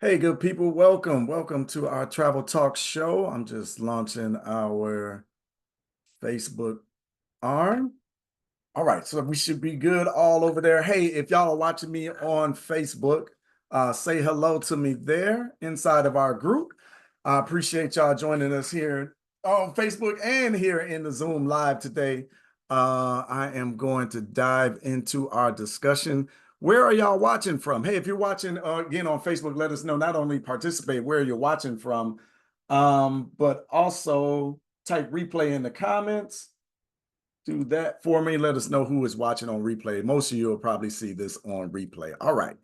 Hey, good people, welcome. Welcome to our Travel Talk show. I'm just launching our Facebook arm. All right, so we should be good all over there. Hey, if y'all are watching me on Facebook, say hello to me there inside of our group. I appreciate y'all joining us here on Facebook and here in the Zoom live today. I am going to dive into our discussion. Where are y'all watching from? Hey, if you're watching again on Facebook, let us know. Not only participate where you're watching from, but also type replay in the comments. Do that for me. Let us know who is watching on replay. Most of you will probably see this on replay. All right,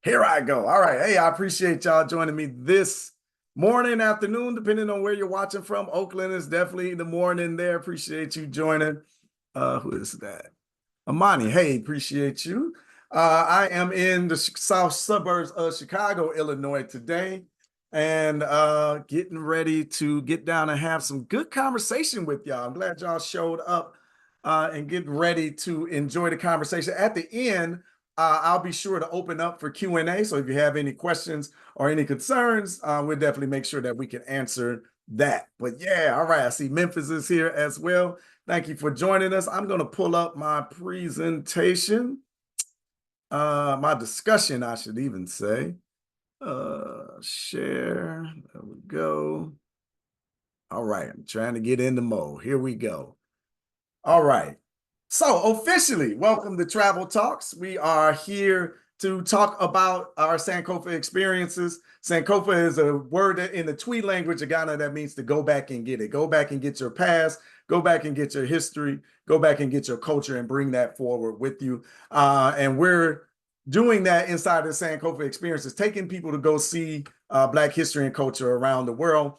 here I go. All right. Hey, I appreciate y'all joining me this morning, afternoon, depending on where you're watching from. Oakland is definitely the morning there. Appreciate you joining. Who is that? Amani. Hey, appreciate you. I am in the south suburbs of Chicago, Illinois today, and getting ready to get down and have some good conversation with y'all. I'm glad y'all showed up and getting ready to enjoy the conversation. At the end, I'll be sure to open up for Q&A. So if you have any questions or any concerns, we'll definitely make sure that we can answer that. But yeah, all right. I see Memphis is here as well. Thank you for joining us. I'm going to pull up my presentation, my discussion, I should even say. Share. There we go. All right. I'm trying to get into mode. Here we go. All right. So officially, welcome to Travel Talks. We are here to talk about our Sankofa experiences. Sankofa is a word in the Twi language of Ghana that means to go back and get it. Go back and get your past, go back and get your history, go back and get your culture and bring that forward with you. And we're doing that inside the Sankofa experiences, taking people to go see Black history and culture around the world.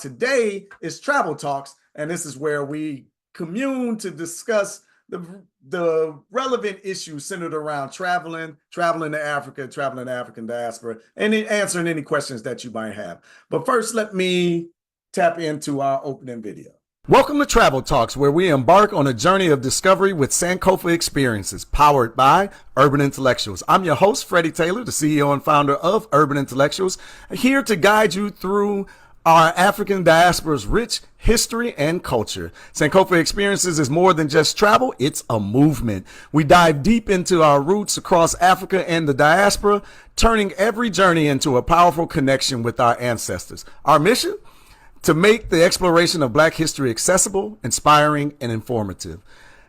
Today is Travel Talks, and this is where we commune to discuss the relevant issues centered around traveling to Africa, traveling to African diaspora, and answering any questions that you might have. But first, let me tap into our opening video. Welcome to Travel Talks, where we embark on a journey of discovery with Sankofa experiences, powered by Urban Intellectuals. I'm your host, Freddie Taylor, the CEO and founder of Urban Intellectuals, here to guide you through our African diaspora's rich history and culture. Sankofa Experiences is more than just travel, it's a movement. We dive deep into our roots across Africa and the diaspora, turning every journey into a powerful connection with our ancestors. Our mission? To make the exploration of Black history accessible, inspiring, and informative.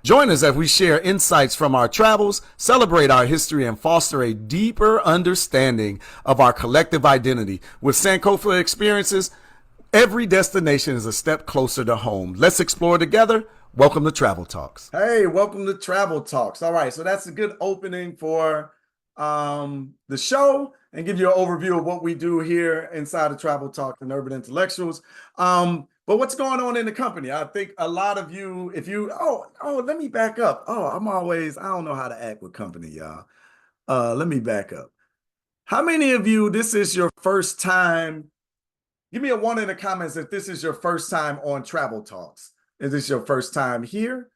Join us as we share insights from our travels, celebrate our history, and foster a deeper understanding of our collective identity. With Sankofa Experiences, every destination is a step closer to home. Let's explore together. Welcome to Travel Talks. Hey, welcome to Travel Talks. All right, so that's a good opening for the show and give you an overview of what we do here inside of Travel Talks and Urban Intellectuals. But what's going on in the company? I think a lot of you, if you, let me back up. I don't know how to act with company, y'all. Let me back up. How many of you, this is your first time? Give me a one in the comments if this is your first time on Travel Talks. Is this your first time here?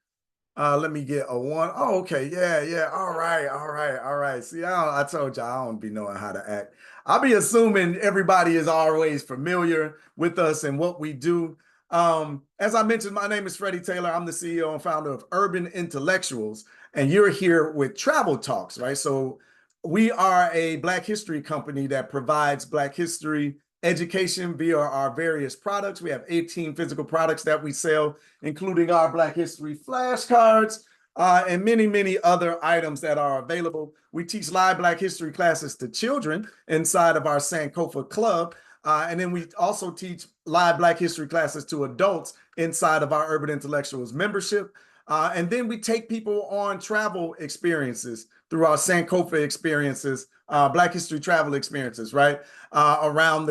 Let me get a one. Oh, okay. Yeah. All right. See, I told you I don't be knowing how to act. I'll be assuming everybody is always familiar with us and what we do. As I mentioned, my name is Freddie Taylor. I'm the CEO and founder of Urban Intellectuals, and you're here with Travel Talks, right? So we are a Black history company that provides Black history education via our various products. We have 18 physical products that we sell, including our Black History flashcards and many other items that are available. We teach live Black history classes to children inside of our Sankofa Club. And then we also teach live Black history classes to adults inside of our Urban Intellectuals membership. And then we take people on travel experiences through our Sankofa experiences, Black history travel experiences, right? Around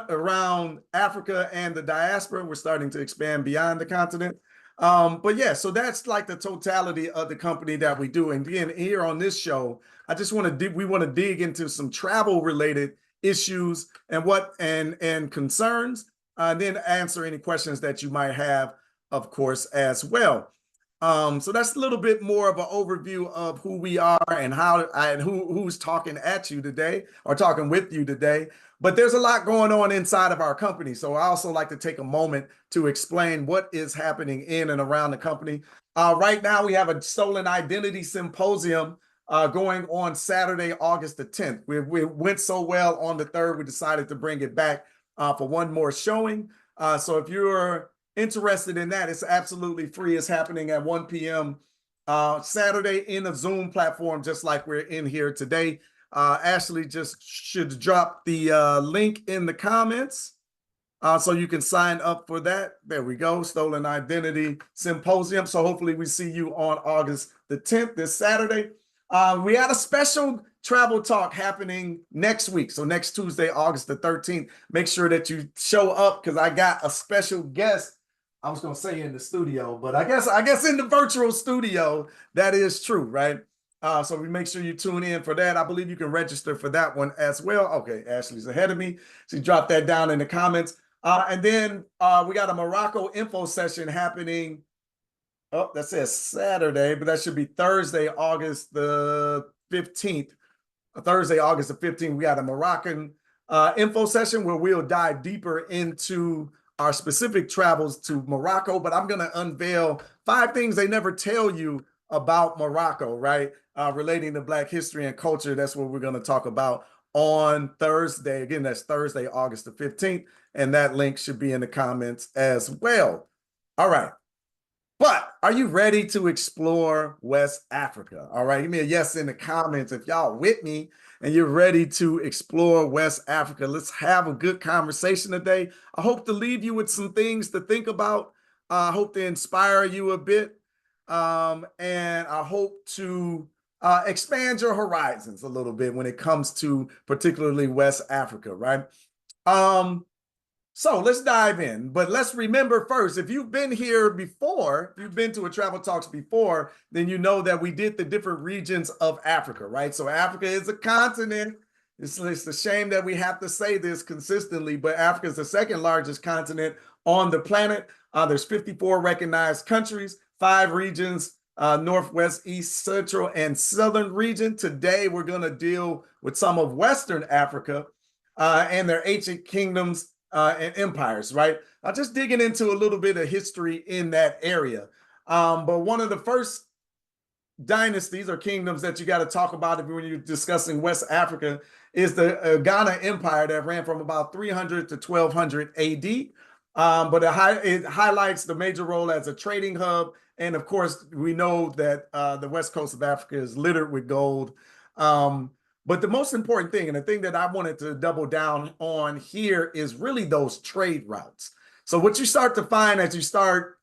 around Africa and the diaspora. We're starting to expand beyond the continent. But yeah, so that's like the totality of the company that we do. And again, here on this show, we want to dig into some travel related issues and concerns, then answer any questions that you might have, of course, as well. So that's a little bit more of an overview of who we are and how and who's talking at you today or talking with you today. But there's a lot going on inside of our company. So I also like to take a moment to explain what is happening in and around the company. Right now, we have a stolen identity symposium going on Saturday, August the 10th. We went so well on the 3rd, we decided to bring it back for one more showing. So if you're interested in that, it's absolutely free. It's happening at 1 p.m. Saturday in a Zoom platform, just like we're in here today. Ashley just should drop the link in the comments so you can sign up for that. There we go, Stolen Identity Symposium. So hopefully we see you on August the 10th, this Saturday. We had a special travel talk happening next week. So next Tuesday, August the 13th, make sure that you show up because I got a special guest. I was going to say in the studio, but I guess in the virtual studio, that is true, right? So we make sure you tune in for that. I believe you can register for that one as well. Okay, Ashley's ahead of me. She dropped that down in the comments. And then we got a Morocco info session happening. Oh, that says Saturday, but that should be Thursday, August the 15th. Thursday, August the 15th, we got a Moroccan info session where we'll dive deeper into our specific travels to Morocco, but I'm going to unveil 5 things they never tell you about Morocco, right? Relating to Black history and culture. That's what we're going to talk about on Thursday. Again, that's Thursday, August the 15th, and that link should be in the comments as well. All right. But are you ready to explore West Africa? All right, give me a yes in the comments if y'all with me and you're ready to explore West Africa. Let's have a good conversation today. I hope to leave you with some things to think about. I hope to inspire you a bit. And I hope to expand your horizons a little bit when it comes to particularly West Africa, right? So let's dive in, but let's remember first, if you've been here before, if you've been to a Travel Talks before, then you know that we did the different regions of Africa, right? So Africa is a continent. It's a shame that we have to say this consistently, but Africa is the second largest continent on the planet. There's 54 recognized countries, 5 regions, Northwest, East, Central, and Southern region. Today, we're going to deal with some of Western Africa and their ancient kingdoms and empires, right? Just digging into a little bit of history in that area. But one of the first dynasties or kingdoms that you got to talk about when you're discussing West Africa is the Ghana Empire that ran from about 300 to 1200 AD. But it highlights the major role as a trading hub. And of course, we know that the west coast of Africa is littered with gold. But the most important thing, and the thing that I wanted to double down on here, is really those trade routes. So what you start to find as you start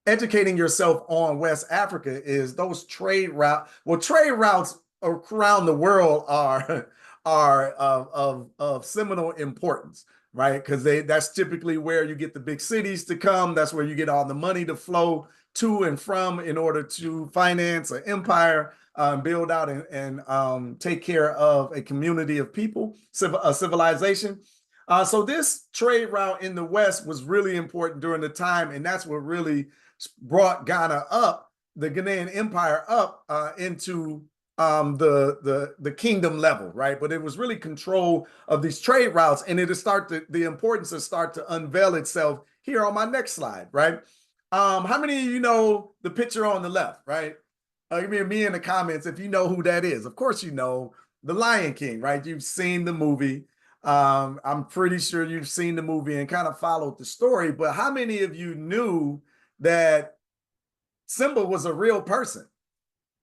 educating yourself on West Africa is those trade routes. Well, trade routes around the world are of seminal importance, right? Because that's typically where you get the big cities to come. That's where you get all the money to flow to and from in order to finance an empire. Build out and take care of a community of people, a civilization. So this trade route in the West was really important during the time, and that's what really brought Ghana up, the Ghanaian Empire up into the kingdom level, right? But it was really control of these trade routes, and the importance to start to unveil itself here on my next slide, right? How many of you know the picture on the left, right? Give me in the comments if you know who that is. Of course, you know the Lion King, right? You've seen the movie. I'm pretty sure you've seen the movie and kind of followed the story. But how many of you knew that Simba was a real person,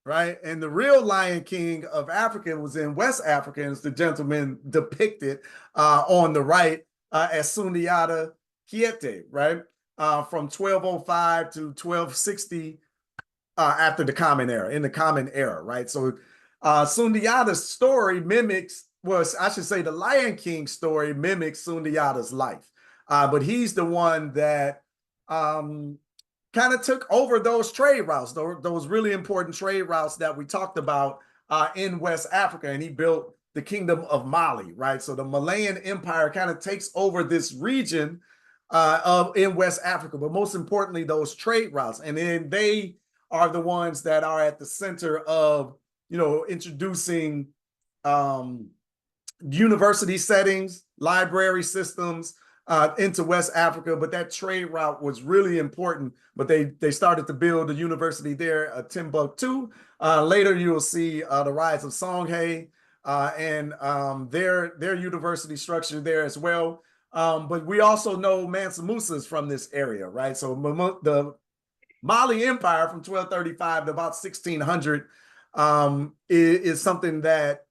right? And the real Lion King of Africa was in West Africa, and it's the gentleman depicted on the right as Sundiata Keita, right? From 1205 to 1260. After the Common Era, in the Common Era, right? So Sundiata's story I should say the Lion King story mimics Sundiata's life. But he's the one that kind of took over those trade routes, those really important trade routes that we talked about in West Africa, and he built the Kingdom of Mali, right? So the Malayan Empire kind of takes over this region in West Africa, but most importantly, those trade routes. And then they are the ones that are at the center of, introducing university settings, library systems into West Africa. But that trade route was really important. But they started to build a university there at Timbuktu. Later, you'll see the rise of Songhai and their university structure there as well. But we also know Mansa Musa is from this area, right? So the Mali Empire from 1235 to about 1600 is something that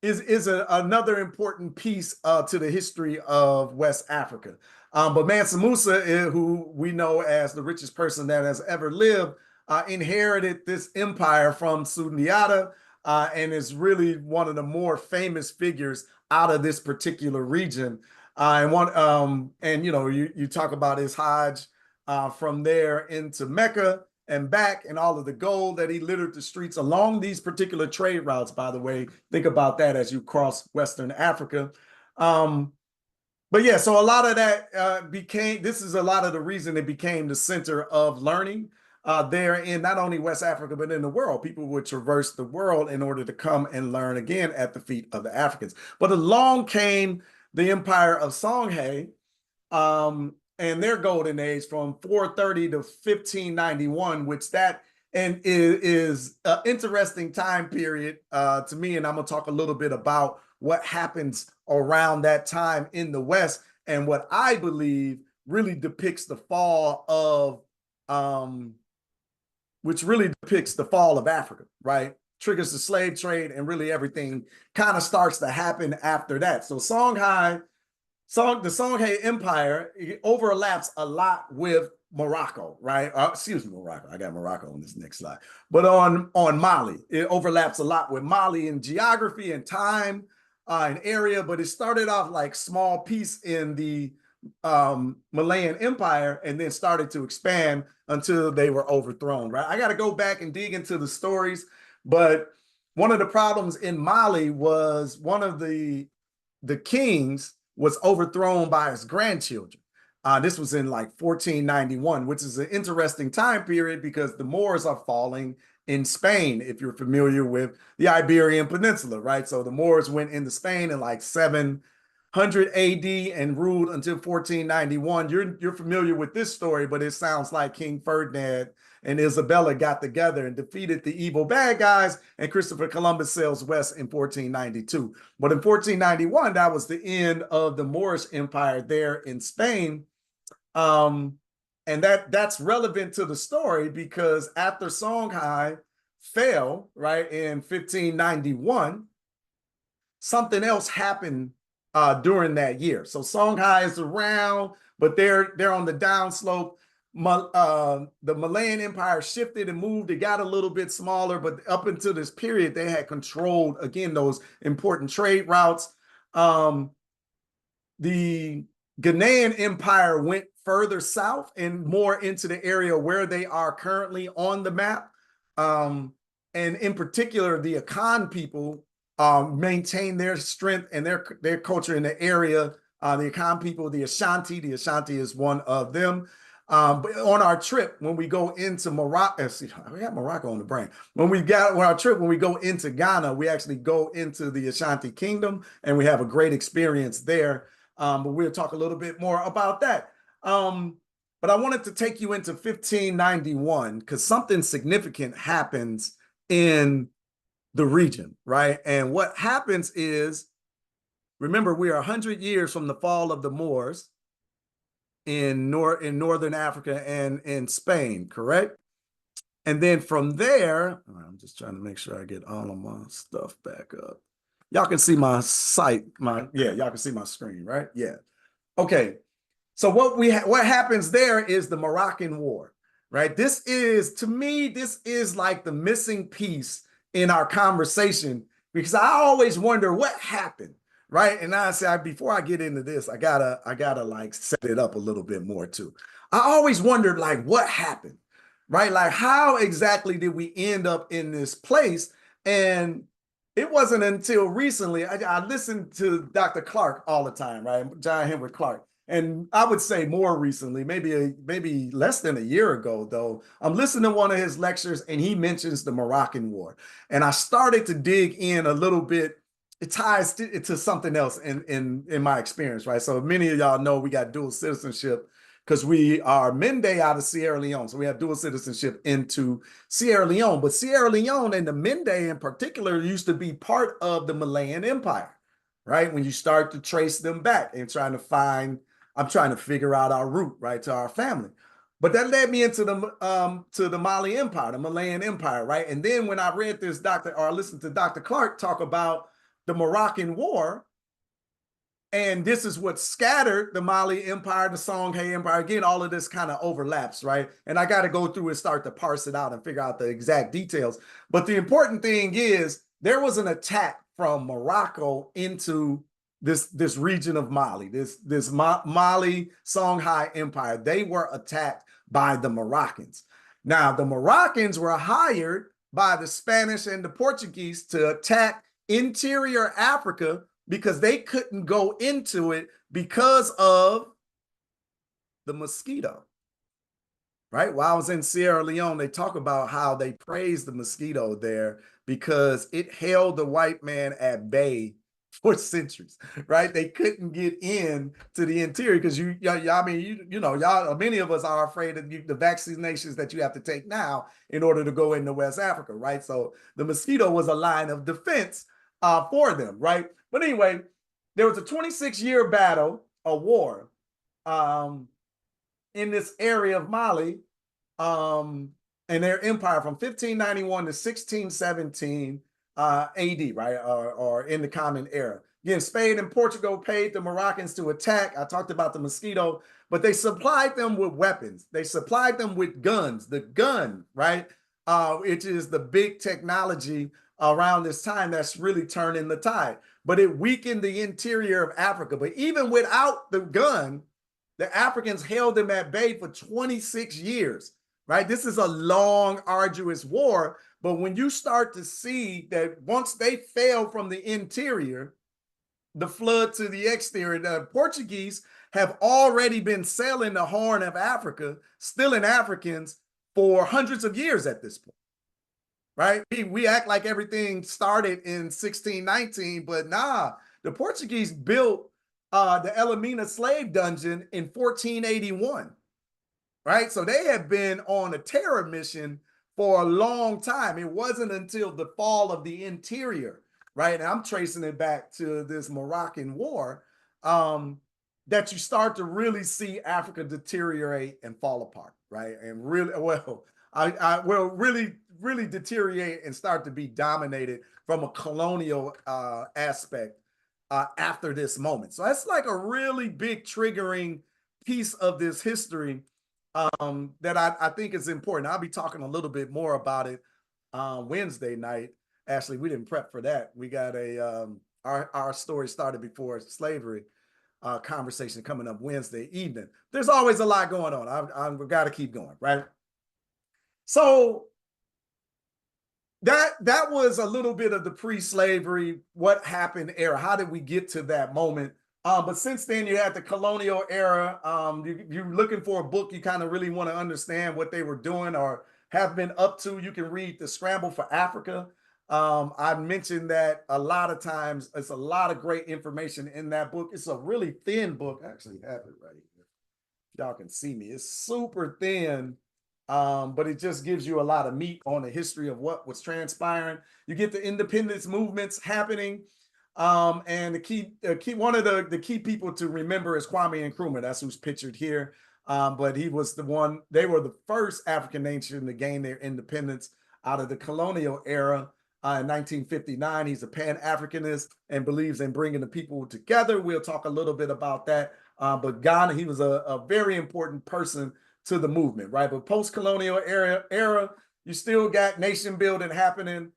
is another important piece to the history of West Africa. But Mansa Musa, who we know as the richest person that has ever lived, inherited this empire from Sundiata and is really one of the more famous figures out of this particular region. You talk about his Hajj from there into Mecca and back, and all of the gold that he littered the streets along these particular trade routes, by the way. Think about that as you cross Western Africa. But yeah, so a lot of that this is a lot of the reason it became the center of learning there in not only West Africa, but in the world. People would traverse the world in order to come and learn again at the feet of the Africans. But along came the empire of Songhai, and their golden age from 430 to 1591, which that and is an interesting time period to me. And I'm going to talk a little bit about what happens around that time in the West and what I believe really depicts the fall of, which really depicts the fall of Africa, right? Triggers the slave trade, and really everything kind of starts to happen after that. So the Songhai Empire overlaps a lot with Morocco, right? Excuse me, Morocco. I got Morocco on this next slide. But on Mali, it overlaps a lot with Mali in geography and time and area, but it started off like small piece in the Malayan Empire and then started to expand until they were overthrown, right? I got to go back and dig into the stories, but one of the problems in Mali was one of the kings was overthrown by his grandchildren. This was in like 1491, which is an interesting time period because the Moors are falling in Spain, if you're familiar with the Iberian Peninsula, right? So the Moors went into Spain in like 700 AD and ruled until 1491. You're familiar with this story, but it sounds like King Ferdinand and Isabella got together and defeated the evil bad guys, and Christopher Columbus sails west in 1492. But in 1491, that was the end of the Moorish Empire there in Spain. And that's relevant to the story because after Songhai fell, right, in 1591, something else happened during that year. So Songhai is around, but they're on the downslope. The Malayan Empire shifted and moved. It got a little bit smaller, but up until this period, they had controlled, again, those important trade routes. The Ghanaian Empire went further south and more into the area where they are currently on the map. And in particular, the Akan people maintain their strength and their culture in the area. The Akan people, the Ashanti is one of them. But on our trip, when we go into Morocco, we got Morocco on the brain. When we go into Ghana, we actually go into the Ashanti Kingdom, and we have a great experience there. But we'll talk a little bit more about that. But I wanted to take you into 1591 because something significant happens in the region, right? And what happens is, remember, we are 100 years from the fall of the Moors in Northern Africa and in Spain, correct? And then from there, I'm just trying to make sure I get all of my stuff back up. Y'all can see my site, y'all can see my screen, right? Yeah. Okay. So what happens there is the Moroccan War, right? This is, to me, this is like the missing piece in our conversation because I always wonder what happened, right? And I say, before I get into this, I gotta like set it up a little bit more too. I always wondered like what happened, right? Like how exactly did we end up in this place? And it wasn't until recently, I listened to Dr. Clark all the time, right? John Henry Clark. and I would say more recently, maybe less than a year ago, though, I'm listening to one of his lectures and he mentions the Moroccan War. And I started to dig in a little bit. It ties to something else in my experience, right? So many of y'all know we got dual citizenship because we are Mende out of Sierra Leone. So we have dual citizenship into Sierra Leone. But Sierra Leone and the Mende in particular used to be part of the Malayan Empire, right? When you start to trace them back and I'm trying to figure out our route, right, to our family. But that led me into the Mali Empire, the Malayan Empire, right? And then when I read this I listened to Dr. Clark talk about the Moroccan War, and this is what scattered the Mali Empire, the Songhai Empire. Again, all of this kind of overlaps, right? And I got to go through and start to parse it out and figure out the exact details. But the important thing is there was an attack from Morocco into this region of Mali, this Mali Songhai Empire. They were attacked by the Moroccans. Now, the Moroccans were hired by the Spanish and the Portuguese to attack interior Africa because they couldn't go into it because of the mosquito, right? While I was in Sierra Leone, they talk about how they praised the mosquito there because it held the white man at bay for centuries, right? They couldn't get in to the interior because y'all, many of us are afraid of the vaccinations that you have to take now in order to go into West Africa, right? So the mosquito was a line of defense for them, right? But anyway, there was a 26-year battle, a war, in this area of Mali, and their empire from 1591 to 1617 AD, right, or in the Common Era. Again, Spain and Portugal paid the Moroccans to attack. I talked about the mosquito, but they supplied them with weapons. They supplied them with guns. The gun, right, which is the big technology around this time that's really turning the tide. But it weakened the interior of Africa. But even without the gun, the Africans held them at bay for 26 years, right? This is a long, arduous war. But when you start to see that once they fail from the interior, the flood to the exterior, the Portuguese have already been sailing the Horn of Africa, stealing Africans for hundreds of years at this point, right? We act like everything started in 1619, but nah, the Portuguese built the Elamina slave dungeon in 1481, right? So they have been on a terror mission for a long time. It wasn't until the fall of the interior, right? And I'm tracing it back to this Moroccan War, that you start to really see Africa deteriorate and fall apart, right? And really, well, I will really deteriorate and start to be dominated from a colonial aspect after this moment. So that's like a really big triggering piece of this history that I think is important. I'll be talking a little bit more about it Wednesday night. Actually, we didn't prep for that. We got our story started before slavery conversation coming up Wednesday evening. There's always a lot going on. I've got to keep going, right? So that was a little bit of the pre-slavery, what happened era. How did we get to that moment? But since then, you had the colonial era. You're looking for a book you kind of really want to understand what they were doing or have been up to. You can read The Scramble for Africa. I mentioned that a lot of times. It's a lot of great information in that book. It's a really thin book. I actually have it right here. Y'all can see me. It's super thin. But it just gives you a lot of meat on the history of what was transpiring. You get the independence movements happening. And one of the key people to remember is Kwame Nkrumah. That's who's pictured here. But he was they were the first African nation to gain their independence out of the colonial era in 1959. He's a Pan-Africanist and believes in bringing the people together. We'll talk a little bit about that. But Ghana, he was a very important person to the movement, right? But post-colonial era, you still got nation building happening,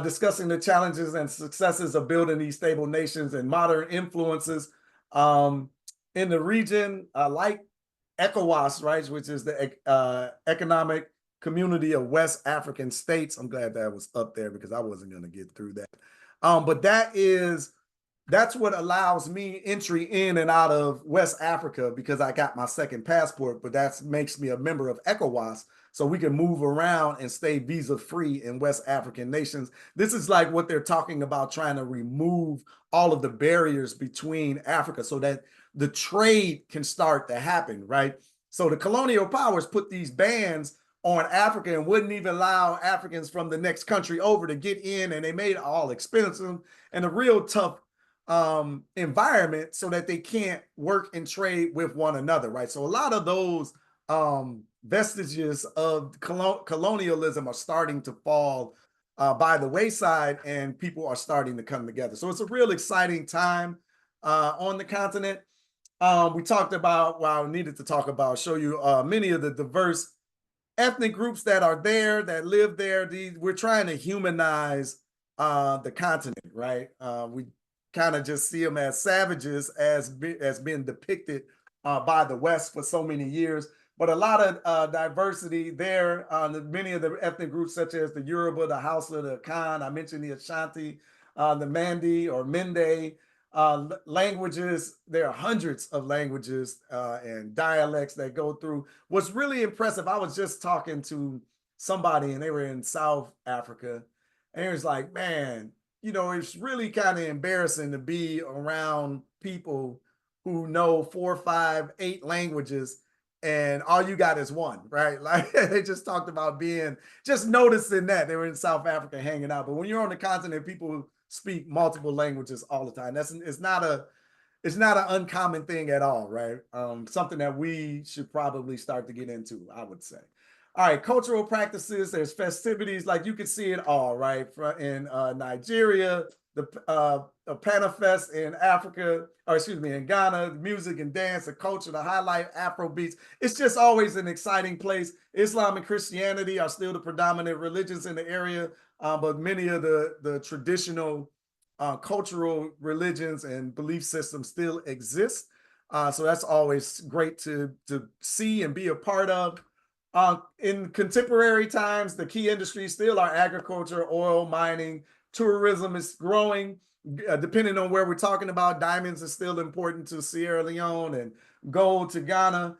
discussing the challenges and successes of building these stable nations and modern influences in the region, like ECOWAS, right, which is the Economic Community of West African States. I'm glad that was up there because I wasn't going to get through that. But that is that's what allows me entry in and out of West Africa because I got my second passport, but that makes me a member of ECOWAS. So we can move around and stay visa free in West African nations. This is like what they're talking about, trying to remove all of the barriers between Africa so that the trade can start to happen, right? So the colonial powers put these bans on Africa and wouldn't even allow Africans from the next country over to get in, and they made it all expensive and a real tough environment so that they can't work and trade with one another, right? So a lot of those vestiges of colonialism are starting to fall by the wayside, and people are starting to come together. So it's a real exciting time on the continent. We talked about, well, I needed to talk about, show you many of the diverse ethnic groups that are there, that live there. We're trying to humanize the continent, right? We kind of just see them as savages as being depicted by the West for so many years. But a lot of diversity there. Many of the ethnic groups, such as the Yoruba, the Hausa, the Khan, I mentioned the Ashanti, the Mandi or Mende, languages. There are hundreds of languages and dialects that go through. What's really impressive, I was just talking to somebody and they were in South Africa, and it was like, man, you know, it's really kind of embarrassing to be around people who know 4, 5, 8 languages and all you got is one, right? Like they just talked about just noticing that they were in South Africa hanging out. But when you're on the continent, people speak multiple languages all the time. It's not an uncommon thing at all, right? Something that we should probably start to get into, I would say. All right, cultural practices, there's festivities, like you can see it all, right? In Nigeria, the Panafest in Africa, or excuse me, in Ghana, music and dance, the culture, the highlight, Afro beats. It's just always an exciting place. Islam and Christianity are still the predominant religions in the area, but many of the traditional cultural religions and belief systems still exist. So that's always great to see and be a part of. In contemporary times, the key industries still are agriculture, oil, mining, tourism is growing. Depending on where we're talking about, diamonds are still important to Sierra Leone and gold to Ghana.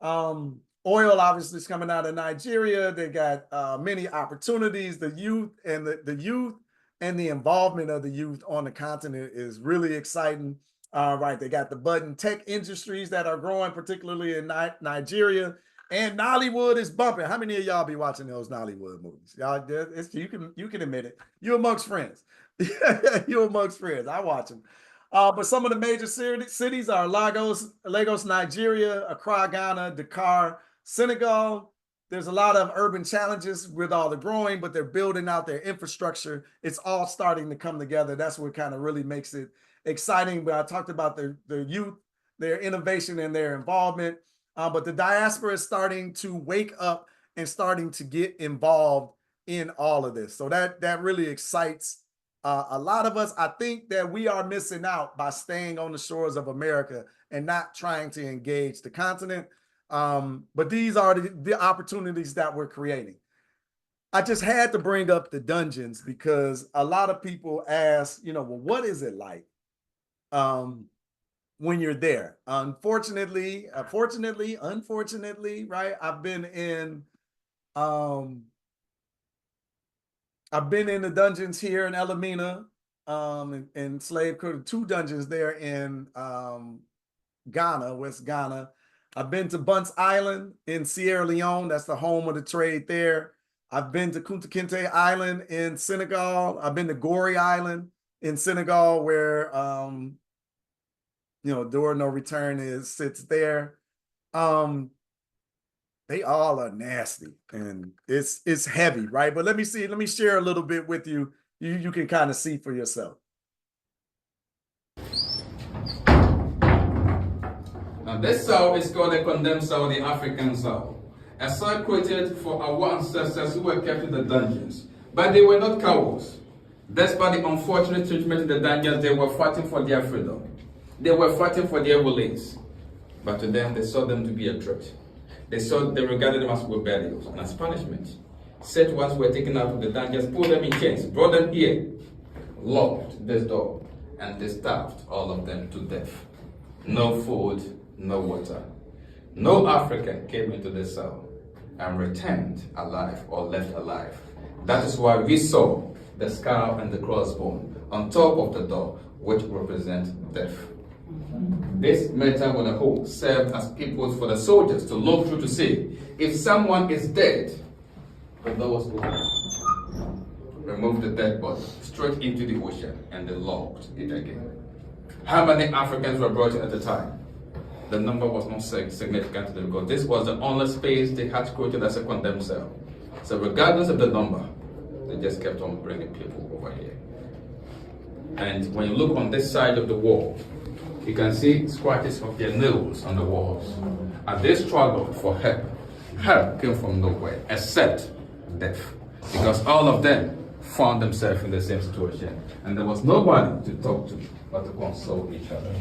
Oil obviously is coming out of Nigeria. They got many opportunities. The youth and the youth and the involvement of the youth on the continent is really exciting. Right, they got the budding tech industries that are growing, particularly in Nigeria. And Nollywood is bumping. How many of y'all be watching those Nollywood movies? Y'all, you can admit it. You're amongst friends. You're amongst friends. I watch them. But some of the major cities are Lagos, Nigeria, Accra, Ghana, Dakar, Senegal. There's a lot of urban challenges with all the growing, but they're building out their infrastructure. It's all starting to come together. That's what kind of really makes it exciting. But I talked about the youth, their innovation and their involvement. But the diaspora is starting to wake up and starting to get involved in all of this. So that really excites a lot of us. I think that we are missing out by staying on the shores of America and not trying to engage the continent. But these are the opportunities that we're creating. I just had to bring up the dungeons because a lot of people ask, you know, well, what is it like? When you're there. Unfortunately, right? I've been in the dungeons here in Elamina, in Slave Coast, 2 dungeons there in Ghana, West Ghana. I've been to Bunce Island in Sierra Leone. That's the home of the trade there. I've been to Kunta Kinte Island in Senegal. I've been to Gori Island in Senegal, where you know, Door No Return sits there. They all are nasty and it's heavy, right? But let me share a little bit with you. You can kind of see for yourself. Now this sow is called a condemned sow, the African sow. A sow created for our ancestors who were kept in the dungeons. But they were not cowards. Despite the unfortunate treatment in the dungeons, they were fighting for their freedom. They were fighting for their release. But to them, they saw them to be a threat. They regarded them as rebellious and as punishment. Such ones were taken out of the dungeons, put them in chains, brought them here, locked this door, and they starved all of them to death. No food, no water. No African came into the cell and returned alive or left alive. That is why we saw the skull and the crossbone on top of the door, which represent death. This metal with a hole served as peepholes for the soldiers to look through to see if someone is dead. The door was open. Removed the dead body straight into the ocean and they locked it again. How many Africans were brought in at the time? The number was not significant to them because this was the only space they had created as a condemned cell. So regardless of the number, they just kept on bringing people over here. And when you look on this side of the wall, you can see scratches of their nails on the walls. And they struggled for help. Help came from nowhere, except death. Because all of them found themselves in the same situation. And there was nobody to talk to but to console each other.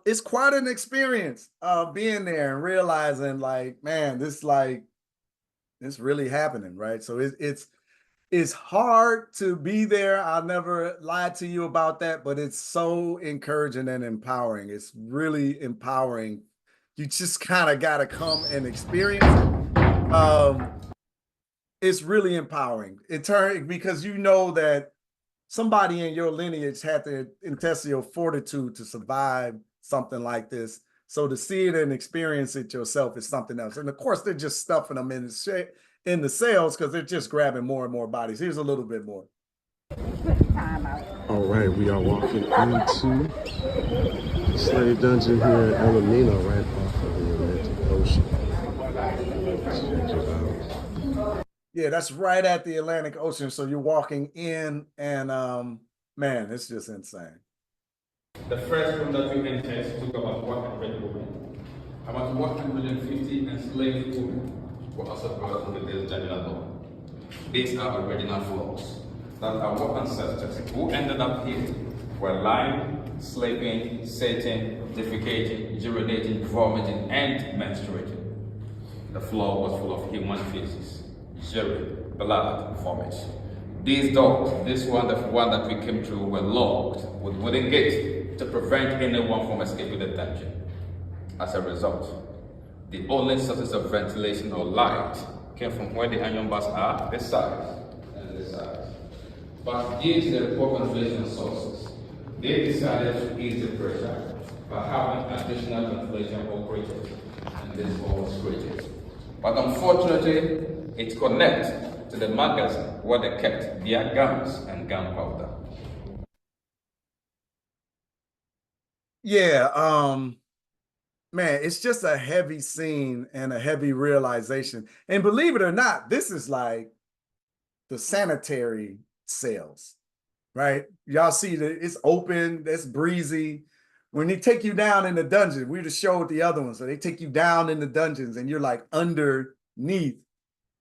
It's quite an experience being there and realizing like, man, this really happening, right? So it's hard to be there. I'll never lie to you about that, but it's so encouraging and empowering. It's really empowering. You just kind of got to come and experience it. It's really empowering in turn because you know that somebody in your lineage had the intestinal fortitude to survive something like this. So to see it and experience it yourself is something else. And of course, they're just stuffing them in the cells because they're just grabbing more and more bodies. Here's a little bit more. All right, we are walking into the slave dungeon here in Elmina, right off of the Atlantic Ocean. Check it out. Yeah, that's right at the Atlantic Ocean. So you're walking in and man, it's just insane. The first room that we entered took about 100 women. About 150 enslaved women were also brought into this dungeon alone. These are original floors that our ancestors who ended up here were lying, sleeping, sitting, defecating, urinating, vomiting, and menstruating. The floor was full of human feces, urine, blood, vomit. These doors, this one, the one that we came through, were locked with wooden gates to prevent anyone from escaping the dungeon. As a result, the only sources of ventilation or light came from where the onion bars are, this side and this side. But due to the poor ventilation sources, they decided to ease the pressure by having additional ventilation operated, and this wall was created. But unfortunately, it connects to the magazine where they kept their guns and gunpowder. Yeah, man, it's just a heavy scene and a heavy realization. And believe it or not, this is like the sanitary cells, right? Y'all see that it's open, it's breezy. When they take you down in the dungeon, we just showed the other ones. So they take you down in the dungeons and you're like underneath.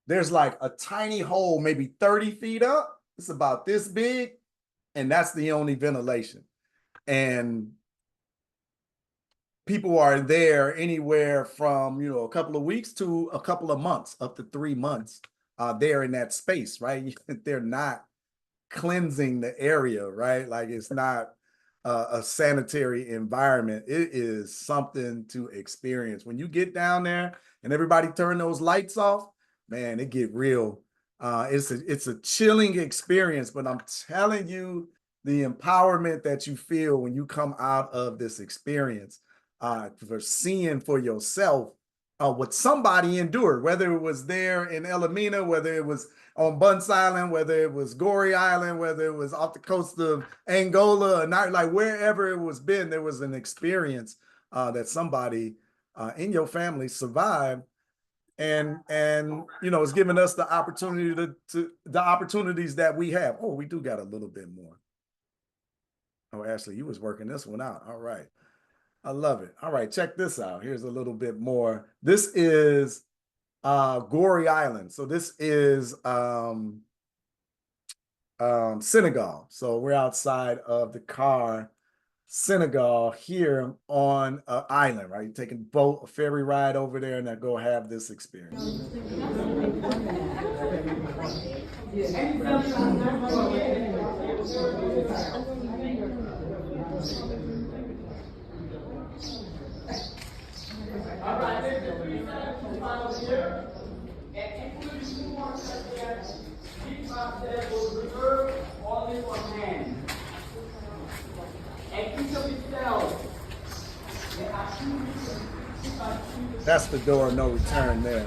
There's like a tiny hole, maybe 30 feet up. It's about this big, and that's the only ventilation. And people are there anywhere from, a couple of weeks to a couple of months, up to 3 months, there in that space, right? They're not cleansing the area, right? Like it's not a sanitary environment. It is something to experience. When you get down there and everybody turn those lights off, man, it get real. It's a chilling experience, but I'm telling you, the empowerment that you feel when you come out of this experience, for seeing for yourself what somebody endured, whether it was there in Elmina, whether it was on Bunce Island, whether it was Goree Island, whether it was off the coast of Angola, or not, like wherever it was been, there was an experience that somebody in your family survived. And it's giving us the opportunity to the opportunities that we have. Oh, we do got a little bit more. Oh, Ashley, you was working this one out. All right. I love it. All right, check this out. Here's a little bit more. This is Gory Island. So this is Senegal. So we're outside of Dakar, Senegal, here on an island, right? You're taking a boat, a ferry ride over there, and then go have this experience. All right, final year, and including 2 more subjects, each of them was reserved only for men. And each of itself, there are 2 reasons. That's the door of no return there.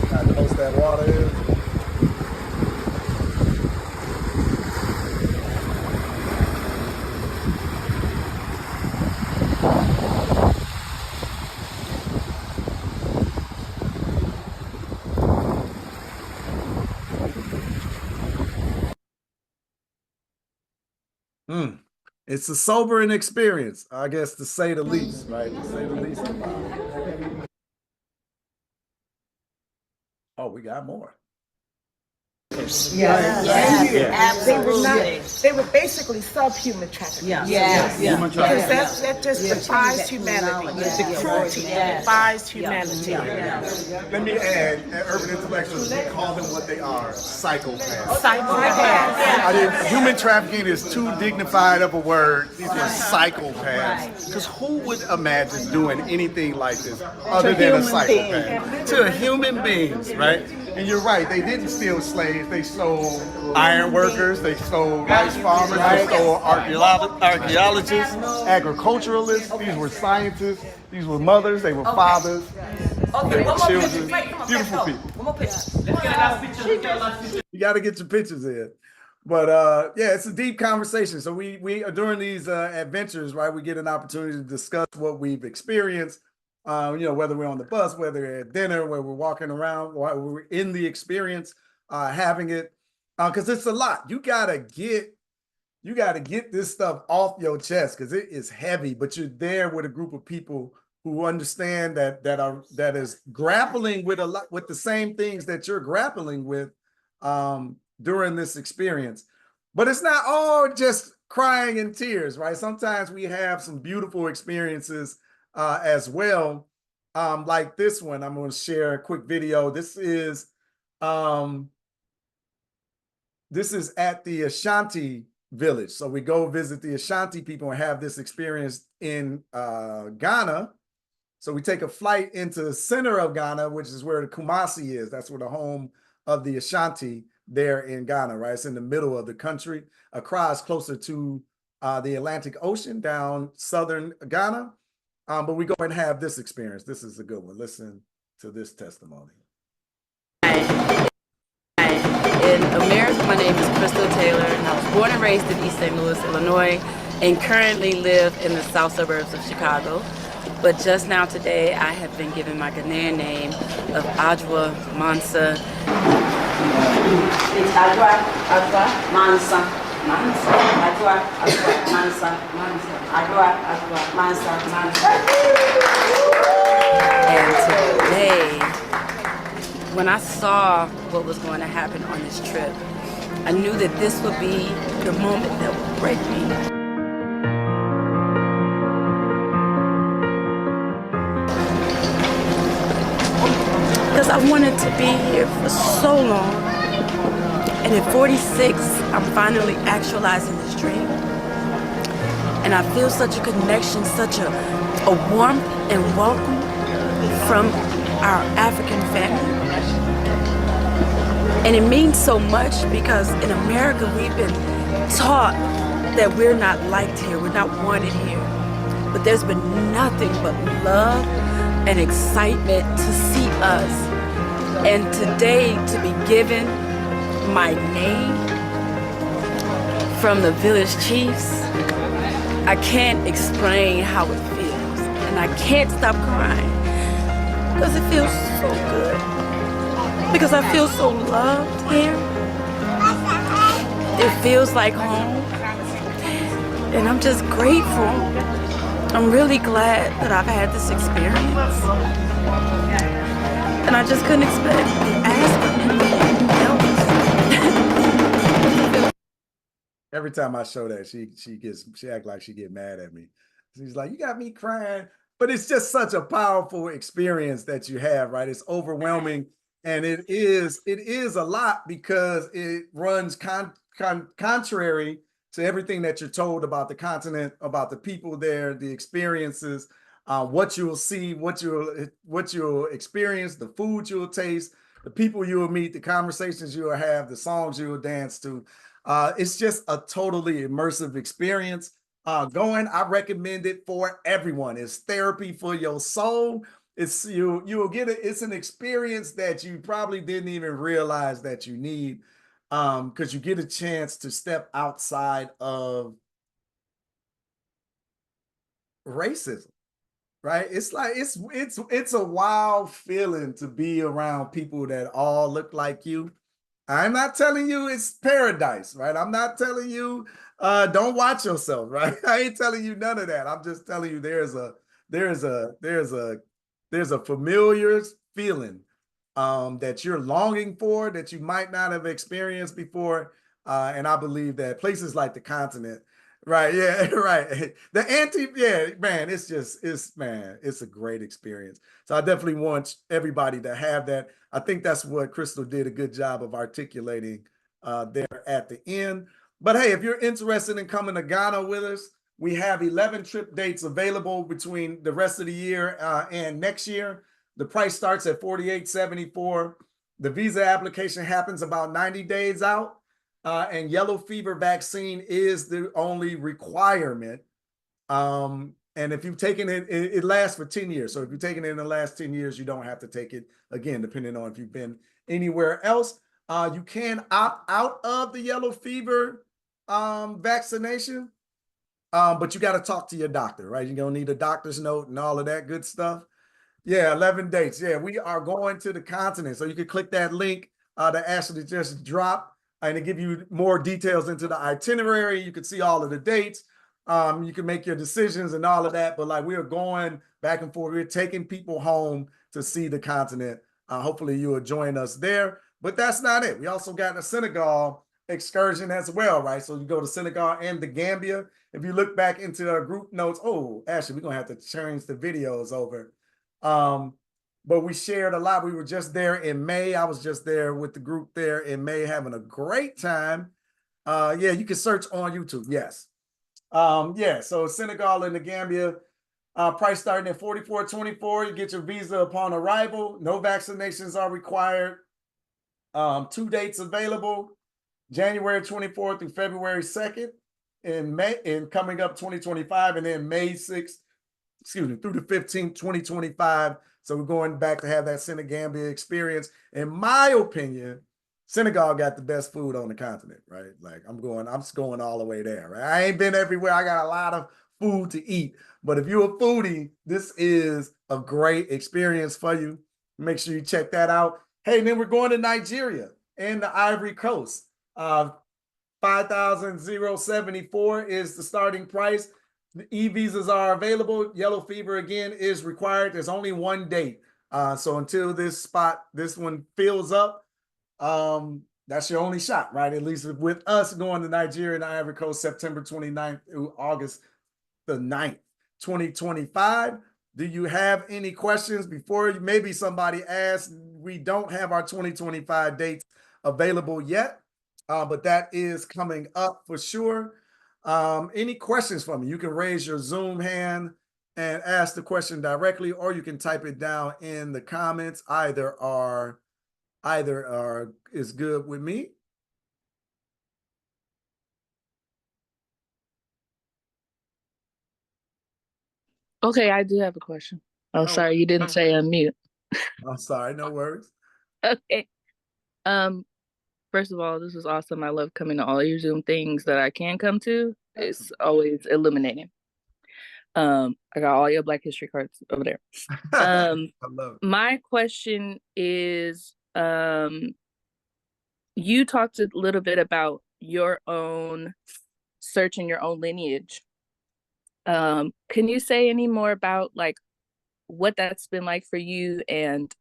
How close that water is. It's a sobering experience, I guess, to say the least, right? To say the least about it. Oh, we got more. They were basically subhuman trafficking. Because that just defies humanity. The cruelty defies humanity. Let me add, urban intellectuals, we call them what they are, psychopaths. Human trafficking is too dignified of a word. These are psychopaths. Because who would imagine doing anything like this other than a psychopath? To human beings, right? And you're right, they didn't steal slaves, they stole iron workers, they stole rice farmers, they stole archaeologists, agriculturalists, these were scientists, these were mothers, they were fathers, they were children, beautiful people. One more picture. You got to get your pictures in. But yeah, it's a deep conversation. So we during these adventures, right, we get an opportunity to discuss what we've experienced. Whether we're on the bus, whether we're at dinner, where we're walking around, while we're in the experience, having it, because it's a lot. You gotta get this stuff off your chest because it is heavy. But you're there with a group of people who understand that is grappling with with the same things that you're grappling with during this experience. But it's not all just crying and tears, right? Sometimes we have some beautiful experiences as well, like this one. I'm going to share a quick video. This is at the Ashanti village. So we go visit the Ashanti people and have this experience in Ghana. So we take a flight into the center of Ghana, which is where the Kumasi is. That's where the home of the Ashanti there in Ghana, right? It's in the middle of the country. Accra is closer to the Atlantic Ocean down southern Ghana. But we go and have this experience. This is a good one. Listen to this testimony. In America, my name is Crystal Taylor, and I was born and raised in East St. Louis, Illinois, and currently live in the south suburbs of Chicago. But just now today, I have been given my Ghanaian name of Adwa Mansa. It's Adwa Mansa. Mansa. Adwa Mansa. Adwa Mansa. And today, when I saw what was going to happen on this trip, I knew that this would be the moment that would break me. Because I wanted to be here for so long. And at 46, I'm finally actualizing this dream. And I feel such a connection, such a warmth and welcome from our African family. And it means so much because in America, we've been taught that we're not liked here, we're not wanted here. But there's been nothing but love and excitement to see us. And today, to be given my name from the village chiefs, I can't explain how it feels. And I can't stop crying. Because it feels so good. Because I feel so loved here. It feels like home. And I'm just grateful. I'm really glad that I've had this experience. And I just couldn't expect ask for anything else. Every time I show that, she act like she get mad at me. She's like, "You got me crying," but it's just such a powerful experience that you have, right? It's overwhelming, and it is a lot because it runs contrary to everything that you're told about the continent, about the people there, the experiences, what you'll see, what you'll experience, the food you'll taste, the people you will meet, the conversations you will have, the songs you will dance to. It's just a totally immersive experience. I recommend it for everyone. It's therapy for your soul. You'll get it. It's an experience that you probably didn't even realize that you need, because you get a chance to step outside of racism, right? It's like it's a wild feeling to be around people that all look like you. I'm not telling you it's paradise, right? I'm not telling you don't watch yourself, right? I ain't telling you none of that. I'm just telling you there's a familiar feeling that you're longing for that you might not have experienced before. And I believe that places like the continent, right? Yeah, right. Yeah, man, it's a great experience. So I definitely want everybody to have that. I think that's what Crystal did a good job of articulating there at the end. But hey, if you're interested in coming to Ghana with us, we have 11 trip dates available between the rest of the year and next year. The price starts at $48.74. The visa application happens about 90 days out, and yellow fever vaccine is the only requirement. And if you've taken it, it lasts for 10 years. So if you've taken it in the last 10 years, you don't have to take it again, depending on if you've been anywhere else. You can opt out of the yellow fever vaccination, but you got to talk to your doctor, right? You're going to need a doctor's note and all of that good stuff. Yeah, 11 dates. Yeah, we are going to the continent. So you can click that link that Ashley just dropped and to give you more details into the itinerary. You can see all of the dates. You can make your decisions and all of that. But like we are going back and forth. We're taking people home to see the continent. Hopefully you will join us there. But that's not it. We also got a Senegal excursion as well, right? So you go to Senegal and the Gambia. If you look back into our group notes, oh, Ashley, we're going to have to change the videos over. But we shared a lot. We were just there in May. I was just there with the group there in May, having a great time. Yeah, you can search on YouTube. Yes. Yeah, so Senegal and the Gambia, price starting at $44.24. You get your visa upon arrival. No vaccinations are required. 2 dates available, January 24th through February 2nd in May, and coming up 2025, and then May 6th, through the 15th, 2025. So we're going back to have that Senegambia experience. In my opinion, Senegal got the best food on the continent, right? Like I'm just going all the way there, right? I ain't been everywhere. I got a lot of food to eat. But if you're a foodie, this is a great experience for you. Make sure you check that out. Hey, and then we're going to Nigeria and the Ivory Coast. 5,074 is the starting price. The e-visas are available. Yellow fever, again, is required. There's only one date. So until this one fills up, that's your only shot, right? At least with us going to Nigeria and Ivory Coast, September 29th through August the 9th, 2025. Do you have any questions before maybe somebody asks? We don't have our 2025 dates available yet, but that is coming up for sure. Any questions from me? You can raise your Zoom hand and ask the question directly, or you can type it down in the comments. Either are is good with me. Okay, I do have a question. Oh, sorry, you didn't say unmute. I'm sorry, no worries. Okay. First of all, this is awesome. I love coming to all your Zoom things that I can come to. It's always illuminating. I got all your Black History cards over there. I love it. My question is, you talked a little bit about your own search and your own lineage. Can you say any more about like what that's been like for you, and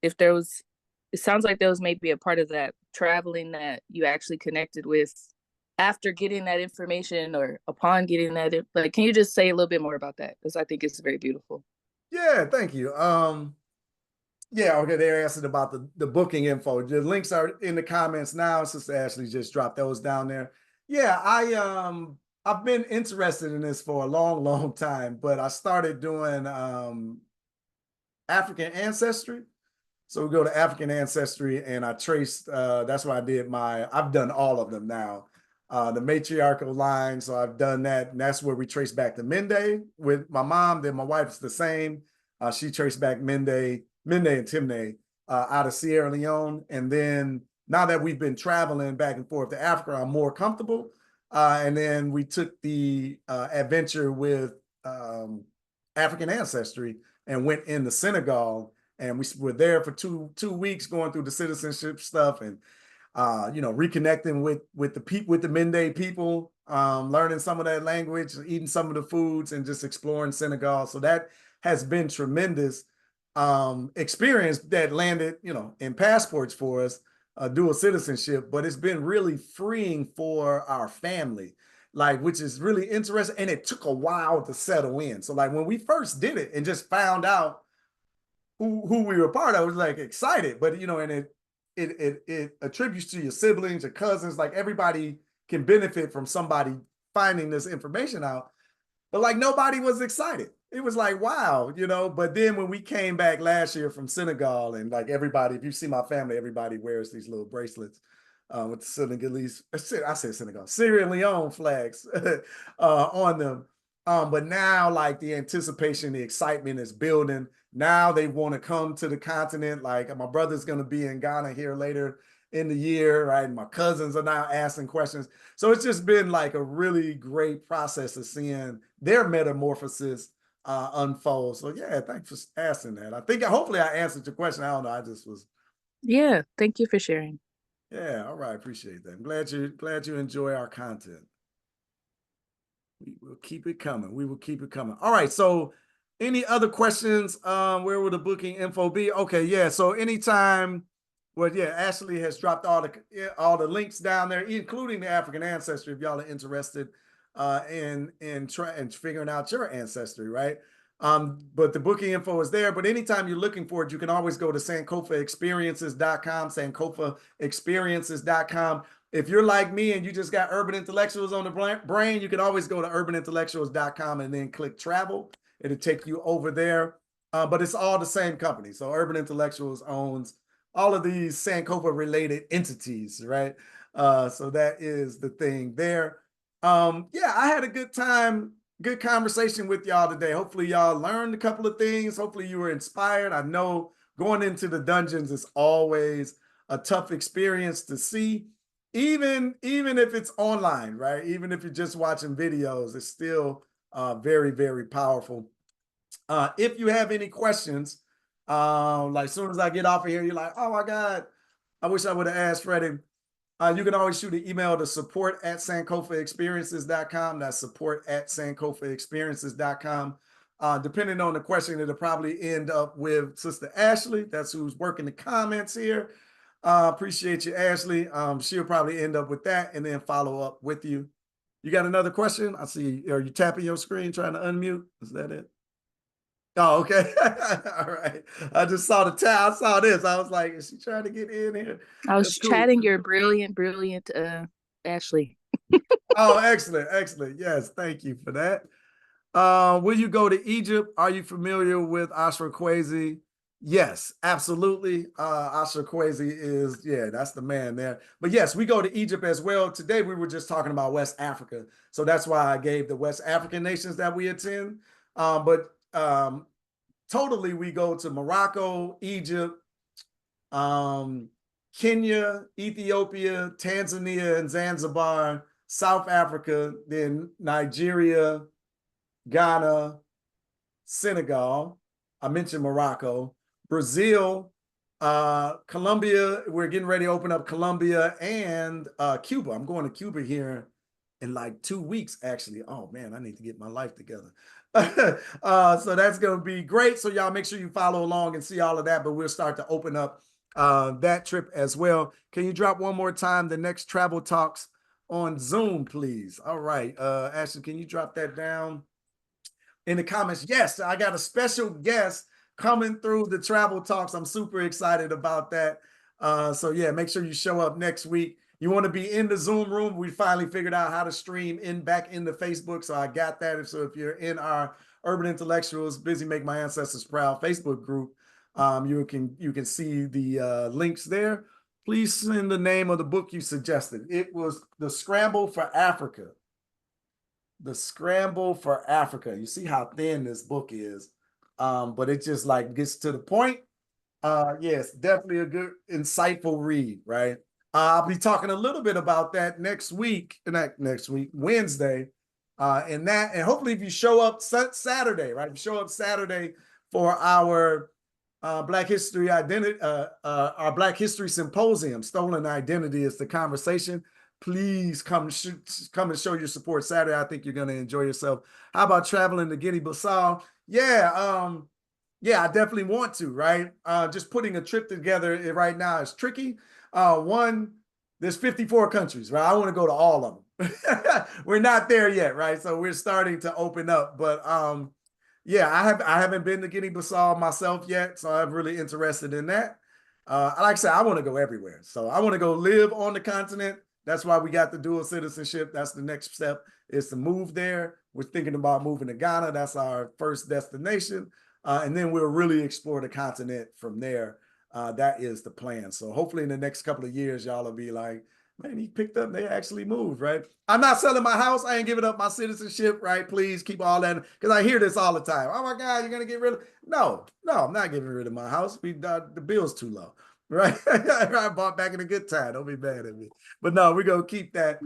if there was, it sounds like there was maybe a part of that traveling that you actually connected with after getting that information or upon getting that, like, can you just say a little bit more about that? Because I think it's very beautiful. Yeah, thank you. Yeah, okay, they asked about the booking info. The links are in the comments now. Sister Ashley just dropped those down there. Yeah, I've been interested in this for a long, long time, but I started doing African ancestry. So we go to African ancestry, and I traced. That's why I did I've done all of them now. The matriarchal line. So I've done that, and that's where we trace back to Mende with my mom. Then my wife's the same. She traced back Mende and Timne out of Sierra Leone, and then now that we've been traveling back and forth to Africa, I'm more comfortable. And then we took the adventure with African ancestry and went into Senegal, and we were there for two weeks going through the citizenship stuff and reconnecting with the Mende people, learning some of that language, eating some of the foods, and just exploring Senegal. So that has been tremendous experience that landed, in passports for us, dual citizenship, but it's been really freeing for our family, like, which is really interesting. And it took a while to settle in. So like when we first did it and just found out who we were part of, I was like excited, but and it attributes to your siblings, your cousins, like everybody can benefit from somebody finding this information out. But like nobody was excited. It was like, wow, but then when we came back last year from Senegal, and like everybody, if you see my family, everybody wears these little bracelets with the Senegalese, I said Senegal, Sierra Leone flags on them. But now like the anticipation, the excitement is building. Now they want to come to the continent. Like my brother's going to be in Ghana here later in the year, right? And my cousins are now asking questions. So it's just been like a really great process of seeing their metamorphosis unfold. So yeah, thanks for asking that. I think hopefully I answered your question. I don't know. I just was. Yeah, thank you for sharing. Yeah, all right. Appreciate that. I'm glad you enjoy our content. We will keep it coming. We will keep it coming. All right. So any other questions? Where will the booking info be? Okay, yeah. So anytime, well, yeah, Ashley has dropped all the links down there, including the African ancestry, if y'all are interested in figuring out your ancestry, right? But the booking info is there. But anytime you're looking for it, you can always go to sankofaexperiences.com, sankofaexperiences.com. If you're like me and you just got Urban Intellectuals on the brain, you can always go to urbanintellectuals.com and then click travel. It'll take you over there. But it's all the same company. So Urban Intellectuals owns all of these Sankofa related entities, right? So that is the thing there. Yeah, I had a good time, good conversation with y'all today. Hopefully y'all learned a couple of things. Hopefully you were inspired. I know going into the dungeons is always a tough experience to see. Even if it's online, right? Even if you're just watching videos, it's still very, very powerful. If you have any questions, like as soon as I get off of here, you're like, oh my God, I wish I would have asked Freddie. You can always shoot an email to support@sankofaexperiences.com. That's support@sankofaexperiences.com. Depending on the question, it'll probably end up with Sister Ashley. That's who's working the comments here. Appreciate you, Ashley. She'll probably end up with that and then follow up with you. You got another question? I see. Are you tapping your screen trying to unmute? Is that it? Oh, okay. All right. I just saw the tab. I saw this. I was like, is she trying to get in here? I was That's cool. chatting your brilliant Ashley. Oh, excellent. Excellent. Yes. Thank you for that. Will you go to Egypt? Are you familiar with Asher Kwesi? Yes, absolutely. Asher Kwesi is, yeah, that's the man there. But yes, we go to Egypt as well. Today we were just talking about West Africa. So that's why I gave the West African nations that we attend. But totally we go to Morocco, Egypt, Kenya, Ethiopia, Tanzania, and Zanzibar, South Africa, then Nigeria, Ghana, Senegal. I mentioned Morocco, Brazil, Colombia. We're getting ready to open up Colombia and Cuba. I'm going to Cuba here in like 2 weeks, actually. Oh man, I need to get my life together. So that's going to be great. So y'all make sure you follow along and see all of that, but we'll start to open up that trip as well. Can you drop one more time the next travel talks on Zoom, please? All right. Ashley, can you drop that down in the comments? Yes, I got a special guest coming through the travel talks. I'm super excited about that. So yeah, make sure you show up next week. You want to be in the Zoom room. We finally figured out how to stream back into Facebook. So I got that. So if you're in our Urban Intellectuals Busy Make My Ancestors Proud Facebook group, you can see the links there. Please send the name of the book you suggested. It was The Scramble for Africa. The Scramble for Africa. You see how thin this book is, but it just like gets to the point. Yes, definitely a good, insightful read, right? I'll be talking a little bit about that next week, Wednesday, and hopefully if you show up Saturday, right? If you show up Saturday for our Black History Identity, our Black History Symposium, Stolen Identity is the conversation. Please come and show your support Saturday. I think you're going to enjoy yourself. How about traveling to Guinea-Bissau? Yeah, I definitely want to, right? Just putting a trip together right now is tricky. There's 54 countries, right? I want to go to all of them. We're not there yet, right? So we're starting to open up, but yeah, I haven't been to Guinea-Bissau myself yet, so I'm really interested in that. Like I said, I want to go everywhere. So I want to go live on the continent. That's why we got the dual citizenship. That's the next step, is to move there. We're thinking about moving to Ghana. That's our first destination. And then we'll really explore the continent from there. That is the plan. So hopefully in the next couple of years, y'all will be like, man, he picked up, they actually moved, right? I'm not selling my house. I ain't giving up my citizenship, right? Please keep all that, because I hear this all the time. Oh my God, you're going to get rid of, no, I'm not getting rid of my house. The bill's too low, right? I bought back in a good time. Don't be mad at me. But no, we're going to keep that,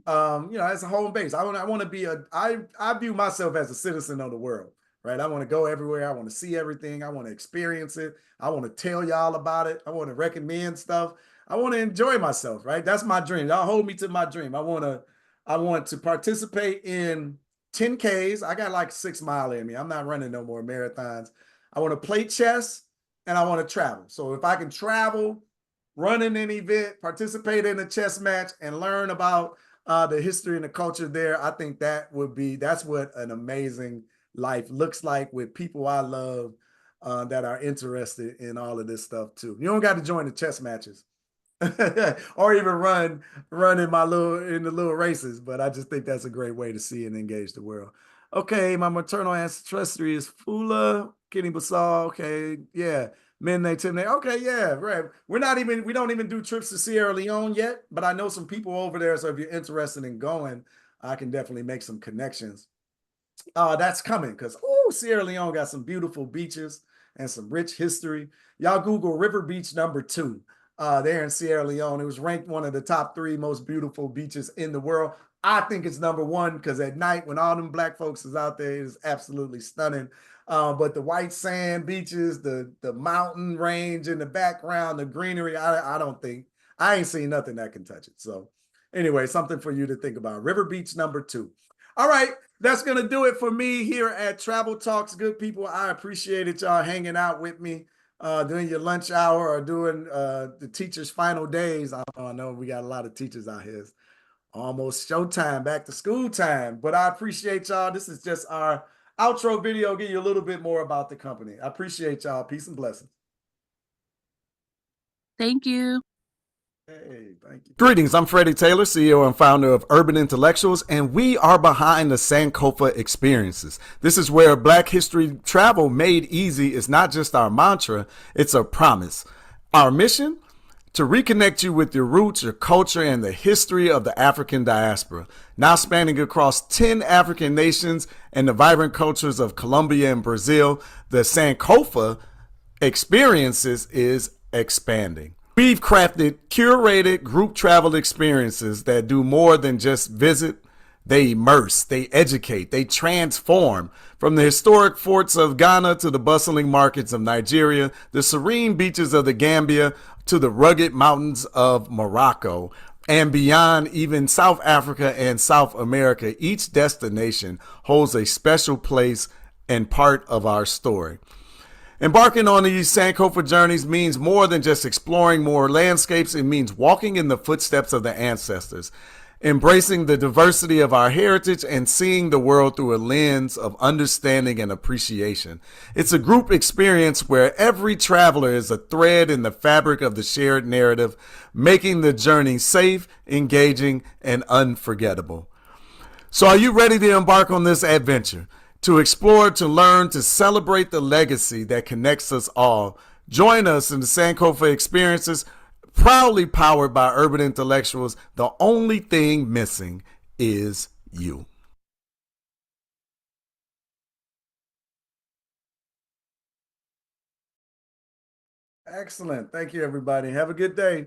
as a home base. I want to be I view myself as a citizen of the world, right? I want to go everywhere. I want to see everything. I want to experience it. I want to tell y'all about it. I want to recommend stuff. I want to enjoy myself, right? That's my dream. Y'all hold me to my dream. I want to participate in 10Ks. I got like 6 mile in me. I'm not running no more marathons. I want to play chess and I want to travel. So if I can travel, run in an event, participate in a chess match, and learn about the history and the culture there, I think that's what an amazing life looks like, with people I love that are interested in all of this stuff too. You don't got to join the chess matches or even run in the little races, but I just think that's a great way to see and engage the world. Okay, my maternal ancestry is Fula, Guinea-Bissau. Okay, yeah, Menne, Timne. Okay, yeah, right. We don't even do trips to Sierra Leone yet, but I know some people over there. So if you're interested in going, I can definitely make some connections. That's coming, because Sierra Leone got some beautiful beaches and some rich history. Y'all Google River Beach #2 there in Sierra Leone. It was ranked one of the top 3 most beautiful beaches in the world. I think it's #1 because at night when all them Black folks is out there, it's absolutely stunning. But the white sand beaches, the mountain range in the background, the greenery, I ain't seen nothing that can touch it. So anyway, something for you to think about. River Beach #2. All right, that's going to do it for me here at Travel Talks. Good people, I appreciate it, y'all hanging out with me during your lunch hour or during the teachers' final days. I know we got a lot of teachers out here. It's almost showtime, back to school time. But I appreciate y'all. This is just our outro video, give you a little bit more about the company. I appreciate y'all. Peace and blessings. Thank you. Hey, thank you. Greetings, I'm Freddie Taylor, CEO and founder of Urban Intellectuals, and we are behind the Sankofa experiences. This is where Black history travel made easy is not just our mantra, it's a promise. Our mission? To reconnect you with your roots, your culture, and the history of the African diaspora. Now spanning across 10 African nations and the vibrant cultures of Colombia and Brazil, the Sankofa experiences is expanding. We've crafted curated group travel experiences that do more than just visit. They immerse, they educate, they transform. From the historic forts of Ghana to the bustling markets of Nigeria, the serene beaches of the Gambia to the rugged mountains of Morocco, and beyond, even South Africa and South America, each destination holds a special place and part of our story. Embarking on these Sankofa journeys means more than just exploring more landscapes. It means walking in the footsteps of the ancestors, embracing the diversity of our heritage, and seeing the world through a lens of understanding and appreciation. It's a group experience where every traveler is a thread in the fabric of the shared narrative, making the journey safe, engaging, and unforgettable. So are you ready to embark on this adventure? To explore, to learn, to celebrate the legacy that connects us all. Join us in the Sankofa experiences, proudly powered by urban intellectuals. The only thing missing is you. Excellent. Thank you, everybody. Have a good day.